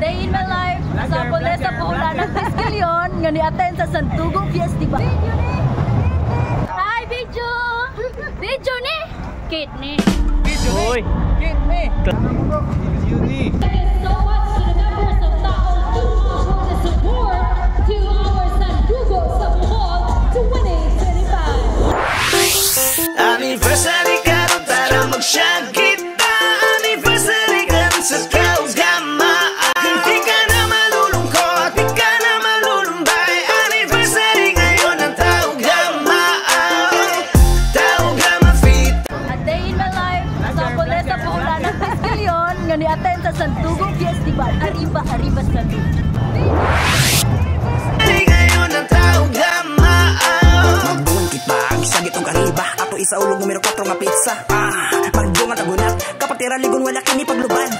day in my life, sa pula sa puhunan ng Tiskilyon, nga ni-attend sa Santugong Festival. Hi, Bidyo! Bidyo ni! Kate ni! Uy! Kate ni! Beauty! Thank you so much to the members of Taong Tuma for the support to our Sandugo sa Bohol 2025. Anniversary karon tara mag-shag kita. Anniversary karon sa kaugamaan. Hindi ka na malulungkot, di ka na malulumbay. Anniversary ngayon ang Taugamaan. Taugama fit. A day in my life, sa pula sa puhunan ng Tiskilyon, nga ni-attend sa Santugong Festival. Arriba, arriba, Santugong. Ngayon ang Taugamaan. Magbuwan kitbag, siya gitong kariba. Ato isa ulog numero 4 nga pizza. Magdungan tagunat, kapatira ligon wala kini pagluban.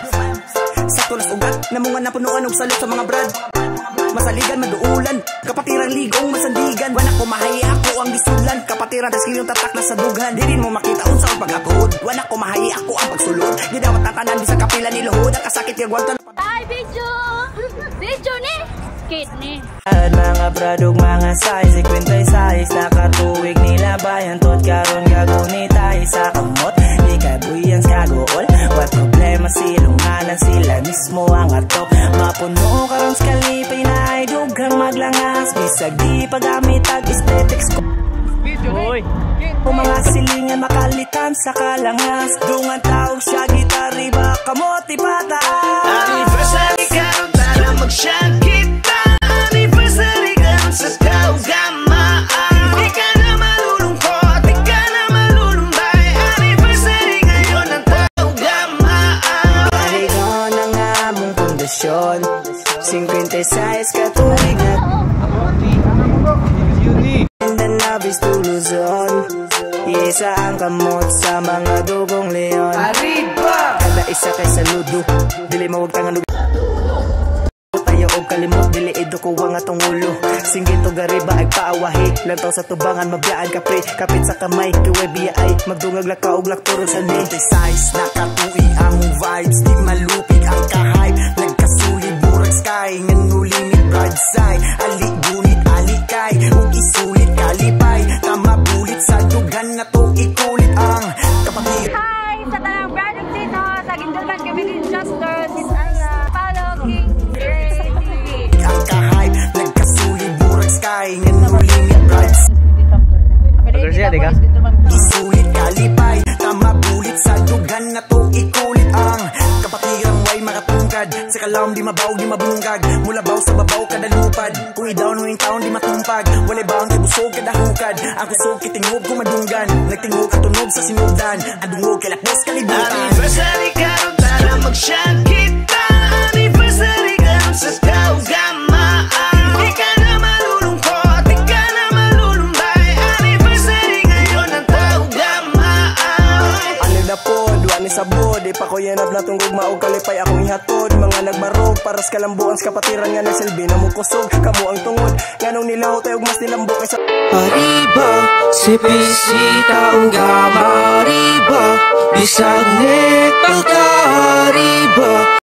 Sa tulas ugat, namungan na punuan og salit sa mga brad. Masaligan, maduulan, kapatirang ligong masandigan. Wala ko mahay ako ang bisulan, kapatirang Tiskilyon tatak na sa dughan. Di rin mo makita unsa ang pag-apod. Wala ko mahay ako ang pagsulod. Di dawat tatanan bisag kapila ni luhod. Ang kasakit yung gwanta. Hi, Bidyo! Bidyo ni! Kate ni! Mga pradog, mga size, 56 nakatuwig nila bayan tot karon gagunitay sa kamot. Di kabuyan sa kagool, what problema silunganan sila mismo ang atok. Mapuno karon sa kalipay na ay dugang maglangas. Bisag di pagamit ag aesthetics ko. Uy! Kung mga silingan makalitan sa kalangas. Dungan taog siya gitari ba kamoti pataas. Anniversary karon tara mag-shag kita. Anniversary karon sa kaugamaan. Di ka na malulungkot, di ka na malulumbay. Anniversary ngayon ang Taugamaan. Parigon ang among pundasyon, 56 katuig na Beauty! and the love is to Luzon. Isa ang kamot sa mga dugong leon. Arriba! Kada isa kay saludo, dili mawag tangan og tayo og kalimot, dili ido ko ang atong ulo. Singgit og gariba ay paawahi, lantaw sa tubangan mabiyaan kapre, kapit sa kamay kiwe biya ay magdungag laka og lakturog sa ni. Size, nakatui ang vibes. Di malupig ang kahype. Nagkasulid, burag sky. Nganu limit, broadside. Ali, gunit, alikay. Ug isulit, kalipay. Tama bulit sa dugan na to. Ikulit ang kapatid. Hi! Sa tanang project dito, sa Gindulman Community Chester, this is Palo King TV. Ang kahype. Nagkasulid, burag sky. Nganu limit, broadside. Isulit, kalipay. Tama bulit sa dugan na to. Ikulit ang kapatirang way makatungkad. Sa kalam di mabaw, di mabungkag. Mula baw sa babaw kada lupad. Kung i-down mo yung taon di matumpag. Walay baang kay busog kada hukad. Ang kusog kitingog kumadunggan. Nagtingog katunog sa sinugdan. Ang dungog kay lakbos kalibutan. Anniversary karon tara mag-shag kita. Anniversary karon sa kaugamaan. Di ka na malulungkot, di ka na malulumbay. Anniversary ngayon ang Taugamaan. Ano na po, duwa ni sabod, di pa ko yanap na tunggog maog kalipay akong ihatod. Mga nagbarog, paras kalambuan sa kapatiran nga nagsilbi na mukusog. Kamu ang tungod, nganong nilaw tayo mas nilambok sa Arriba, si bisita ang gama. Arriba, bisag ni pagka-arriba.